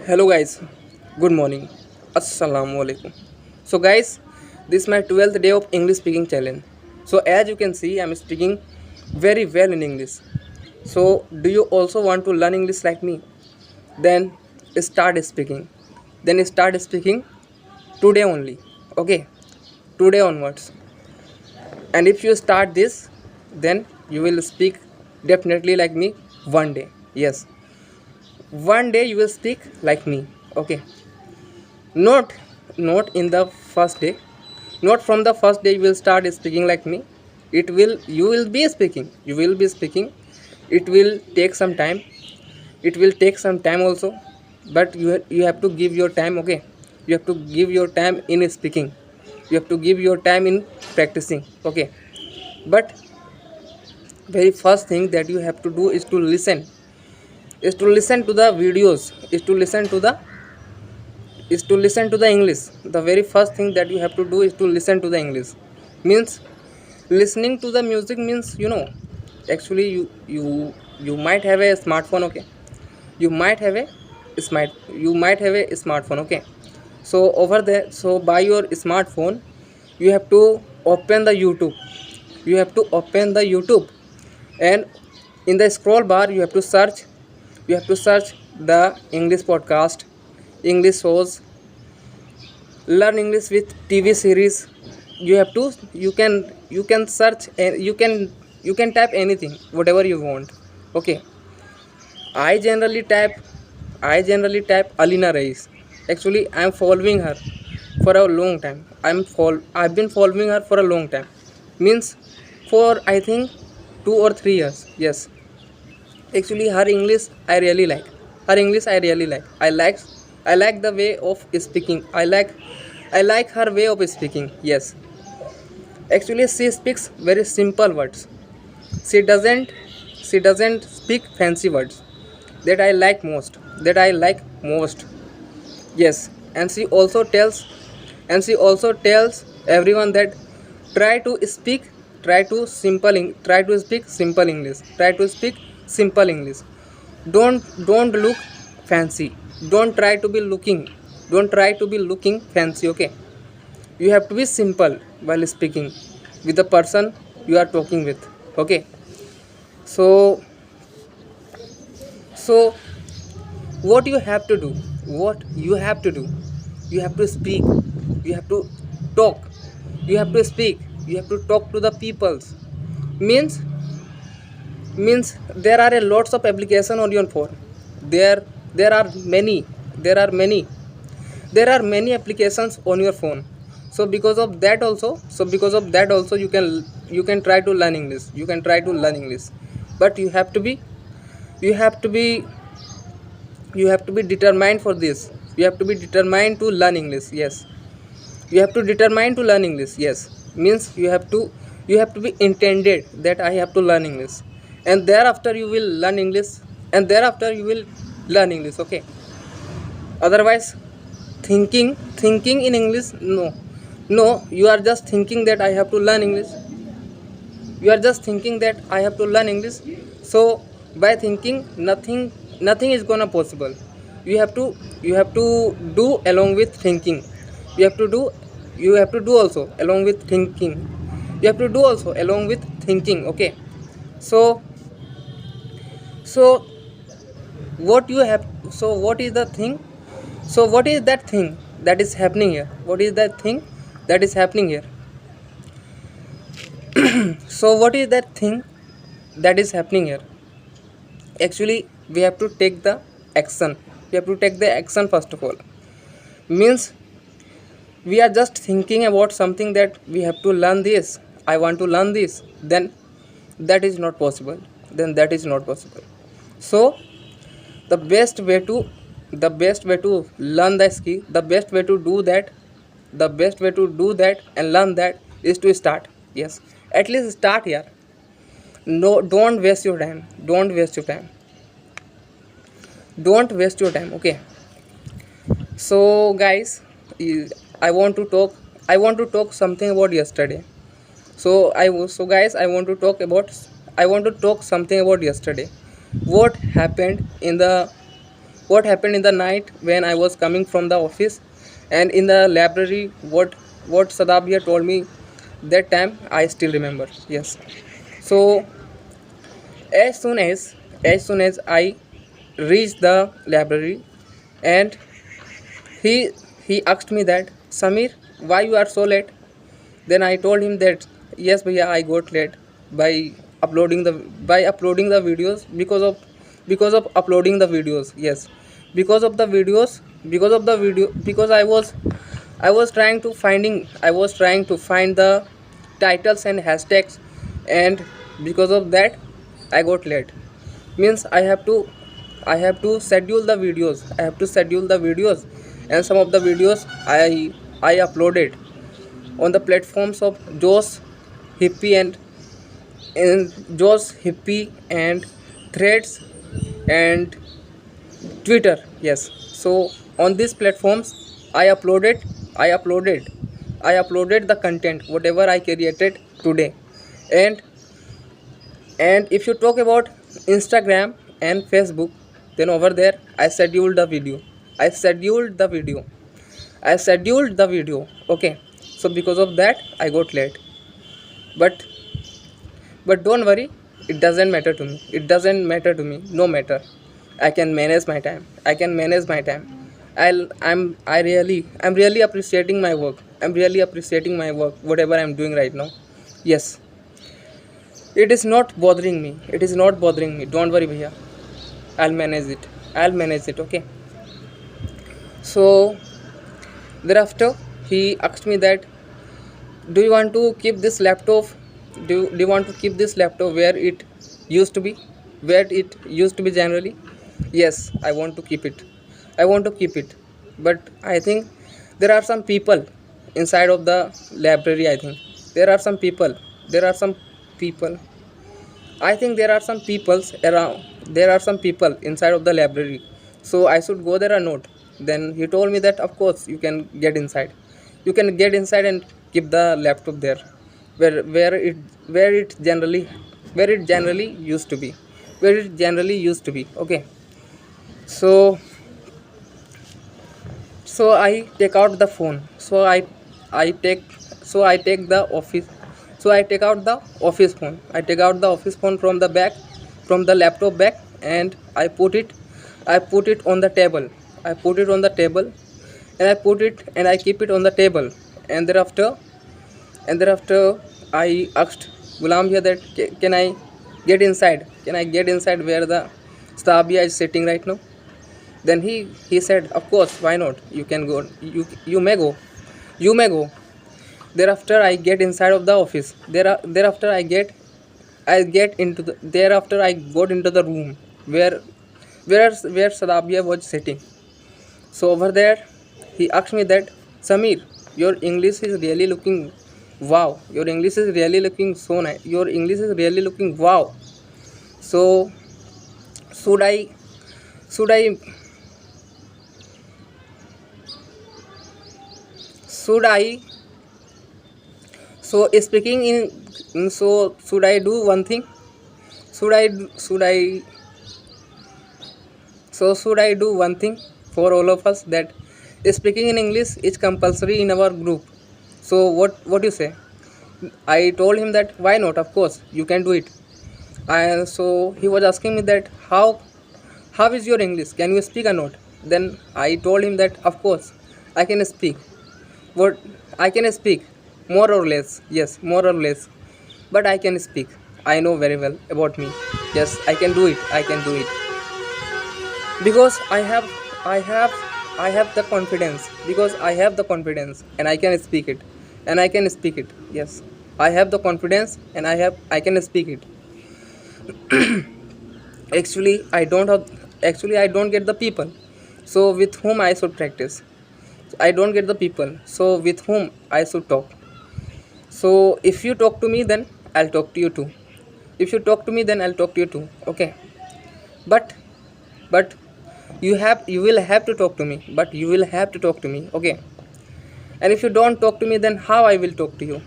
Hello guys, good morning. Assalamu alaikum. So guys, this is my 12th day of English speaking challenge. So as you can see, I'm speaking very well in English. So do you also want to learn English like me? Then start speaking. Then start speaking today only. Okay, today onwards. And if you start this, then you will speak definitely like me one day. Yes, one day you will speak like me. Okay, not in the first day, not from the first day you will start speaking like me. You will be speaking, it will take some time, also. But you have to give your time. Okay, you have to give your time in speaking, you have to give your time in practicing. Okay, but very first thing that you have to do is to listen, to the videos, is to listen to the English. The very first thing that you have to do is to listen to the English. Means listening to the music means, actually you might have a smartphone. Okay, you might have a smartphone. Okay, so over there, so by your smartphone, you have to open the YouTube. And in the scroll bar you have to search the English podcast, English shows, learn English with TV series. You can search, and you can type anything whatever you want. Okay, i generally type Alina Reis. Actually, I'm following her for a long time. I've been following her for a long time. Means for, I think, 2 or 3 years. Yes, actually her English I really like. I like the way of speaking. I like her way of speaking. Yes, actually she speaks very simple words. She doesn't speak fancy words that I like most. Yes, and she also tells everyone that try to speak try to speak simple English. Don't look fancy. Don't try to be looking fancy. Okay, you have to be simple while speaking with the person you are talking with. Okay, so what you have to do, you have to speak, you have to talk, you have to speak, you have to talk to the peoples. Means means there are a lots of application on your phone. There are many, there are many applications on your phone. So because of that also you can try to learn English. But you have to be you have to be determined for this. You have to be determined to learn English. Yes, you have to determine to learn English. Yes, means you have to be intended that I have to learn English, and thereafter you will learn English, Okay, otherwise thinking in English, no, you are just thinking that I have to learn English. So by thinking, nothing is gonna possible. You have to do along with thinking. You have to do also along with thinking. Okay, so so what you have so what is the thing so what is that thing that is happening here? So what is that thing that is happening here? Actually, we have to take the action. First of all. Means we are just thinking about something that we have to learn this. I want to learn this. Then that is not possible. So the best way to learn the skill, the best way to do that and learn that is to start. Yes, at least start here. No, don't waste your time. Okay, so guys, i want to talk I want to talk something about yesterday. So guys, I want to talk something about yesterday. What happened in the what happened in the night when I was coming from the office, and in the library what Sadabia told me that time I still remember. Yes. So as soon as I reached the library, and he he asked me that, Samir, why you are so late? Then I told him that, yes bhaiya, I got late by uploading the videos, because of uploading the videos. Yes, because of the videos, because I was trying to find the titles and hashtags, and because of that I got late. Means I have to schedule the videos. And some of the videos I uploaded on the platforms of Josh, Hippie, and Threads and Twitter. Yes. So on these platforms, I uploaded, I uploaded, I uploaded the content whatever I created today. And if you talk about Instagram and Facebook, then over there I scheduled the video. I scheduled the video. I scheduled the video. Okay. So because of that I got late. But don't worry, it doesn't matter to me. It doesn't matter to me. No matter. I can manage my time. I can manage my time. I'm really appreciating my work. I'm really appreciating my work, whatever I'm doing right now. Yes. It is not bothering me. It is not bothering me. Don't worry, bhaiya. I'll manage it. I'll manage it. Okay. So thereafter he asked me that, do you want to keep this laptop, do you want to keep this laptop where it used to be, generally? Yes, I want to keep it. I want to keep it. But I think there are some people inside of the library. I think there are some people. There are some people. I think there are some peoples around. There are some people inside of the library. So I should go there or not? Then he told me that of course you can get inside. You can get inside and keep the laptop there, where it generally used to be, Okay. So I take out the phone. I take I take the office. So I take out the office phone. From the back, from the laptop back, and I put it on the table. I put it on the table, and I keep it on the table. And thereafter I asked Gulam here that, can I get inside? Can I get inside where the Stabia is sitting right now? Then he said, of course, why not? You can go. You may go. You may go. Thereafter I get inside of the office. Thereafter I get into the thereafter I got into the room where Sadabia was sitting. So over there he asked me that, Samir, your English is really looking wow. Your English is really looking so nice. Your English is really looking wow. So should I should I should I so speaking in so should I do one thing? Should I do one thing for all of us, that speaking in English is compulsory in our group? So what you say? I told him that, why not? Of course you can do it. So he was asking me that, how is your English? Can you speak or not? Then I told him that, of course I can speak. What I can speak, more or less. Yes, more or less. But I can speak. I know very well about me. Yes, I can do it. I can do it. Because I have the confidence. Because I have the confidence and I can speak it. And I can speak it. Yes. I have the confidence and I can speak it. Actually I don't get the people. So with whom I should practice? I don't get the people. So with whom I should talk? So if you talk to me, then I'll talk to you too. If you talk to me, then I'll talk to you too. Okay. But you will have to talk to me. But you will have to talk to me. Okay. And if you don't talk to me, then how I will talk to you?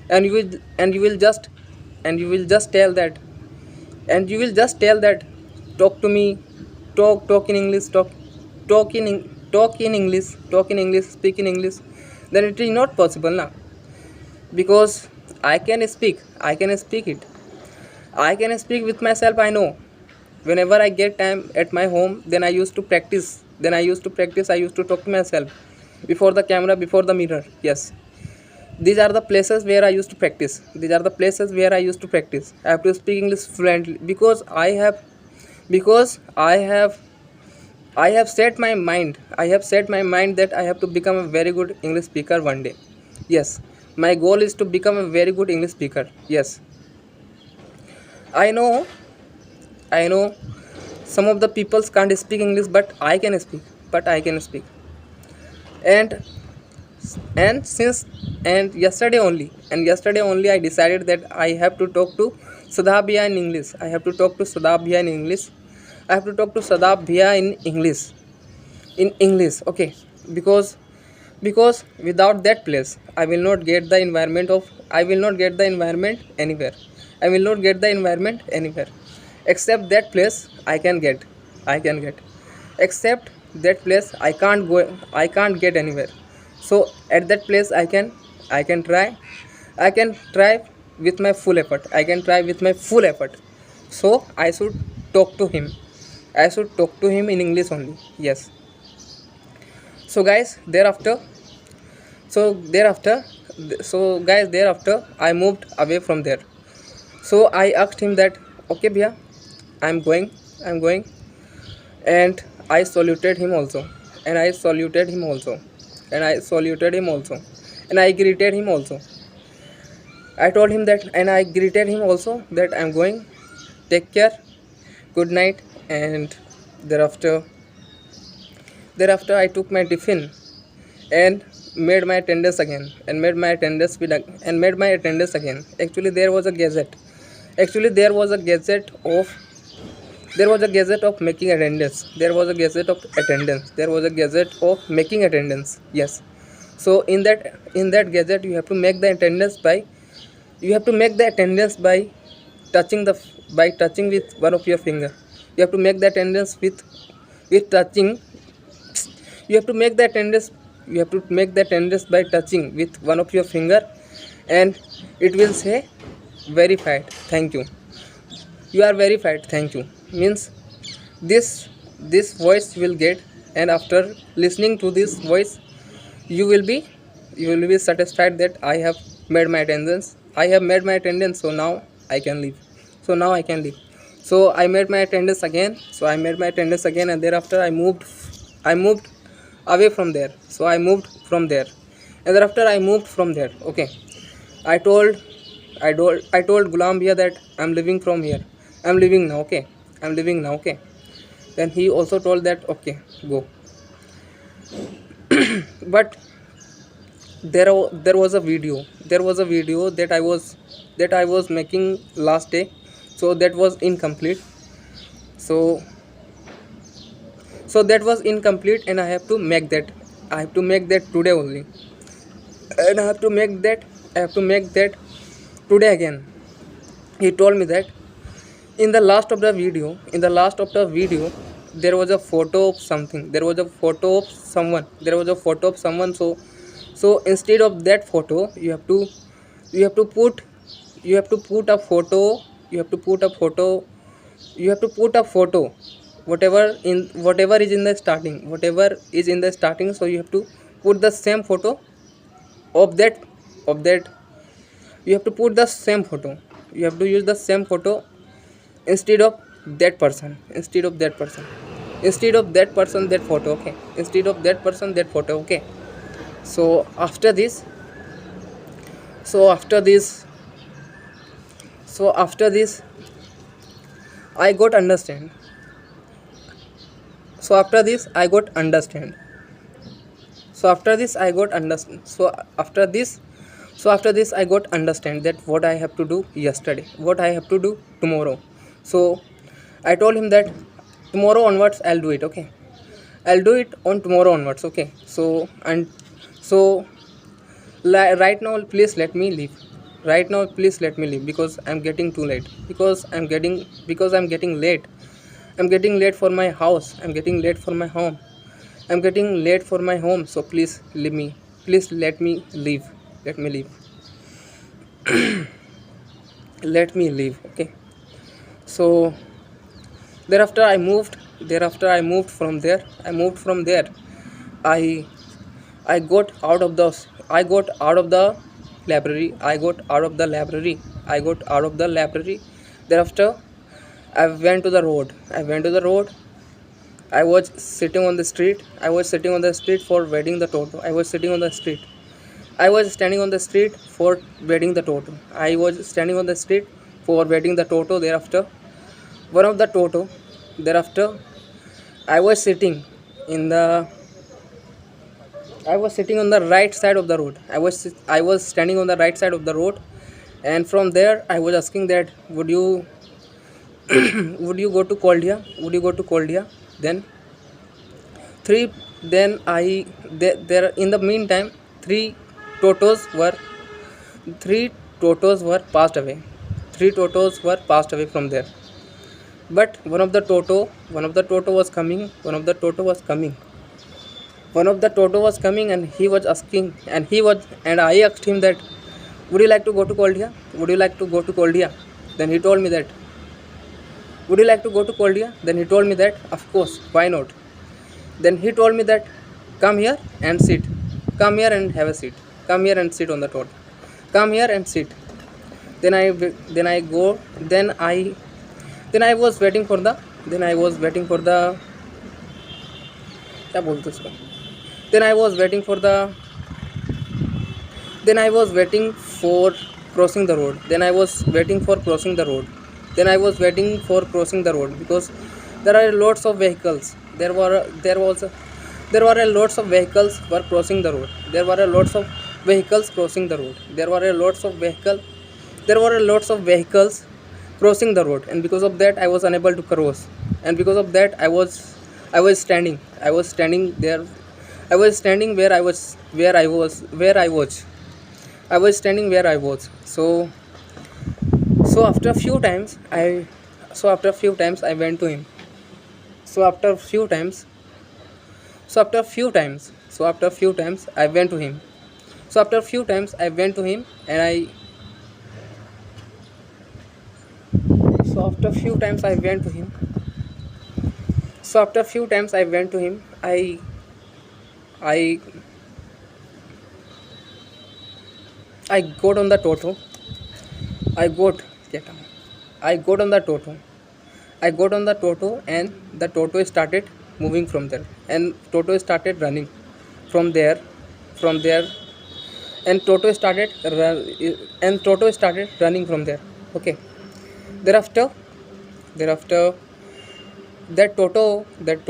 And you will just tell that, talk to me talk in English, talk in English, speak in English, then it is not possible now. Because I can speak it. I can speak with myself, I know. Whenever I get time at my home, then I used to practice. I used to talk to myself before the camera, before the mirror. Yes. These are the places where I used to practice. I have to speak English fluently because I have set my mind. That I have to become a very good English speaker one day. Yes. My goal is to become a very good English speaker. Yes. I know I know some of the people can't speak English, but I can speak. And since and yesterday only I decided that I have to talk to Sadab Bhaiya in English. I have to talk to Sadab Bhaiya in English. In English, okay, because without that place I will not get the environment of I will not get the environment anywhere. Except that place I can get. Except that place I can't get anywhere. So at that place I can try I can try with my full effort. So I should talk to him. In English only. Yes. So guys, thereafter thereafter I moved away from there. So I asked him that, okay bhaiya, I'm going. And I saluted him also. And I saluted him also. And I saluted him also. And I greeted him also. I told him that, and I greeted him also that I'm going. Take care. Good night. And thereafter I took my tiffin and made my attendance again. Actually, there was a gadget. There was a gadget of making attendance. There was a gadget of making attendance. Yes. So in that gadget, you have to make the attendance by touching with one of your finger. You have to make the attendance with touching. You have to make the attendance by touching with one of your finger, and it will say verified. Thank you. You are verified. Thank you. Means this voice will get, and after listening to this voice, you will be satisfied that I have made my attendance. So now I can leave. So I made my attendance again. And thereafter I moved away from there. And thereafter I moved from there. Okay. I told Gulam Bhaiya that I'm leaving from here. I'm leaving now. Okay. Then he also told that, okay, go. But there was a video that I was making last day, so that was incomplete. So that was incomplete, and I have to make that today only. And I have to make that today again. He told me that in the last of the video there was a photo of something. There was a photo of someone. So instead of that photo, you have to put a photo. Whatever is in the starting. So you have to put the same photo of that. You have to put the same photo. You have to use the same photo instead of that person, that photo. Okay. Okay. So after this I got understand. So after this I got understand. So after this I got understand that what I have to do yesterday, what I have to do tomorrow. So I told him that tomorrow onwards I'll do it. Okay. I'll do it on tomorrow onwards. Okay. So right now please let me leave. Because I'm getting too late. Because I'm getting late. I'm getting late for my house. I'm getting late for my home. I'm getting late for my home. So please leave me. Please let me leave. Let me leave. Let me leave. Okay. So thereafter I moved. Thereafter I moved from there. I moved from there. I I got out of the I got out of the library. I got out of the library. I got out of the library. Thereafter I went to the road. I went to the road. I was sitting on the street. I was sitting on the street for waiting the toto. I was sitting on the street. I was standing on the street for waiting the toto. I was standing on the street for waiting the toto. Thereafter, one of the toto. Thereafter, I was sitting in the. I was sitting on the right side of the road. I was standing on the right side of the road, and from there I was asking that would you would you go to Koldia? Would you go to Koldia? Then three. Then there in the meantime totos were three totos were passed away. Three totos were passed away from there. But one of the toto was coming. One of the toto was coming. One of the toto was coming, and he was asking, and I asked him that, would you like to go to Koldia? Would you like to go to Koldia? Then he told me that, would you like to go to Koldia? Then he told me that, of course, why not? Then he told me that, come here and sit. Come here and have a seat. Come here and sit on the toto. Come here and sit. Then I go. Then I was waiting for the. Then I was waiting for the. क्या बोलते उसको? Then I was waiting for the. Then I was waiting for crossing the road. Then I was waiting for crossing the road. Then I was waiting for crossing the road because there are lots of vehicles. There were lots of vehicles were crossing the road. There were lots of vehicles crossing the road. There were lots of vehicles crossing the road, and because of that I was unable to cross. And because of that I was standing. I was standing there. I was standing where I was. I was standing where I was. So after a few times I went to him. So after a few times I went to him. So after a few times I went to him, and so after a few times I went to him. So after a few times I went to him. I got on the toto. I got on the toto. I got on the toto, and the toto started moving from there, and toto started running from there, and toto started running from there. Okay. Thereafter, that toto went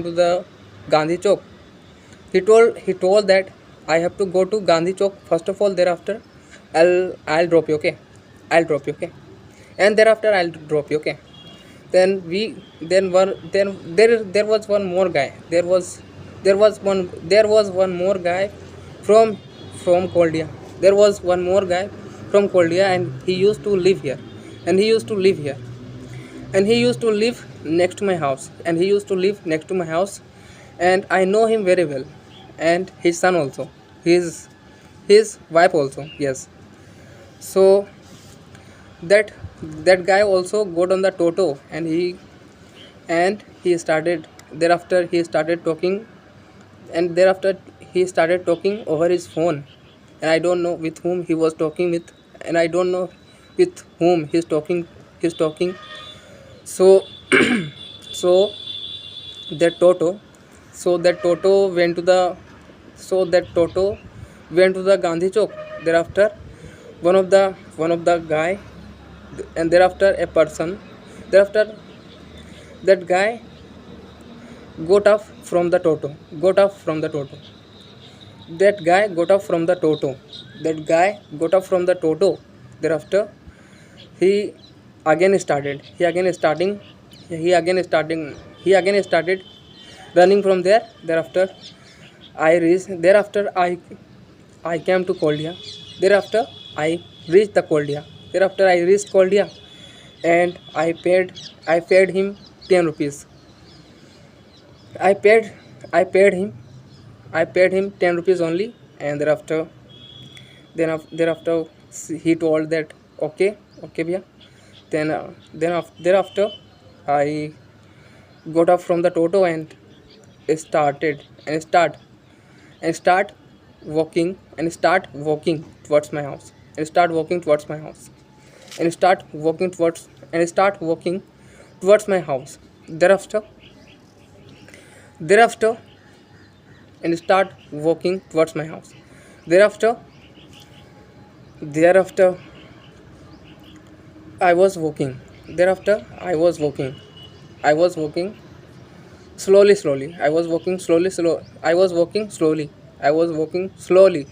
to the Gandhi Chowk. He told that I have to go to Gandhi Chowk first of all. Thereafter, I'll drop you. Okay. I'll drop you. Okay. And thereafter I'll drop you. Okay. Then there was one more guy. There was one more guy from Koldia. There was one more guy from Koldia, and he used to live here. And he used to live next to my house. And I know him very well, and his son also, his wife also. Yes. So that guy also got on the toto, and he started. Thereafter he started talking, over his phone, and I don't know with whom he was talking with, and I don't know with whom he's talking. So so that toto went to the Gandhi Chowk. Thereafter one of the guy, and thereafter a person, thereafter that guy got off from the toto. That guy got off from the toto. Thereafter he again started running from there. Thereafter I came to Koldia. Thereafter I reached the Koldia. Thereafter I reached Koldia and I paid him 10 rupees. I paid I paid him I paid him 10 rupees only, and thereafter he told that okay, okay bhaiya. Thereafter I got up from the Toto and started and start and start walking towards my house and start walking towards my house and start walking towards my house. Thereafter thereafter and start walking towards my house. Thereafter thereafter I was walking. I was walking slowly. I was walking slowly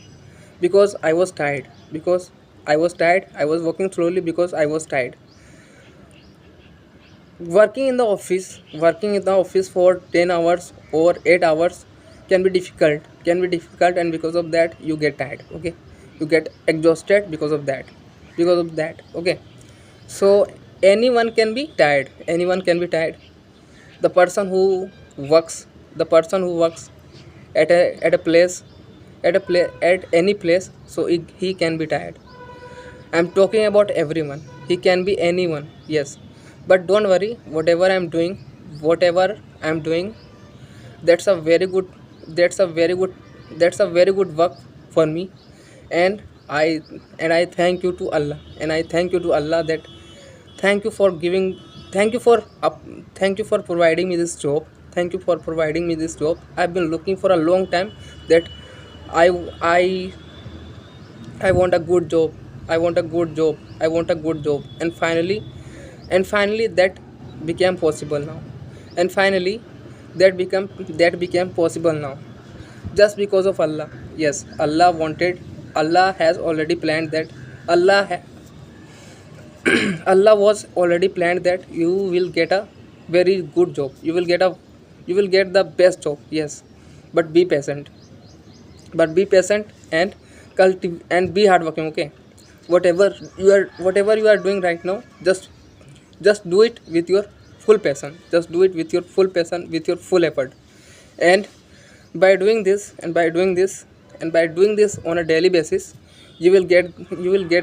because I was tired. I was walking slowly because I was tired. Working in the office for 10 hours or 8 hours can be difficult, and because of that you get tired. Okay, you get exhausted because of that. Okay, so anyone can be tired. The person who works at a place, at any place, so he can be tired. I'm talking about everyone. He can be anyone, yes. But don't worry, whatever I'm doing, that's a very good, that's a very good, that's a very good work for me. And I and I thank you to Allah, that thank you for giving, thank you for thank you for providing me this job. I've been looking for a long time that I I I want a good job. And finally that became possible now. And finally that became possible now, just because of Allah. Yes, Allah has already planned that. Allah ha- Allah was already planned that you will get a very good job. You will get the best job. Yes, but be patient. And be hardworking. Okay, whatever you are doing right now, just do it with your full passion. With your full effort. And by doing this on a daily basis, you will get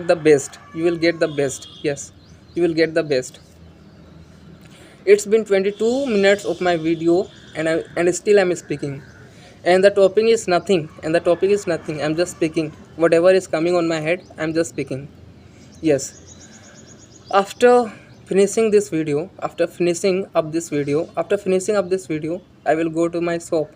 the best. Yes, you will get the best. It's been 22 minutes of my video, and still I'm speaking. And the topic is nothing. I'm just speaking. Whatever is coming on my head, I'm just speaking. Yes. After finishing up this video, I will go to my shop.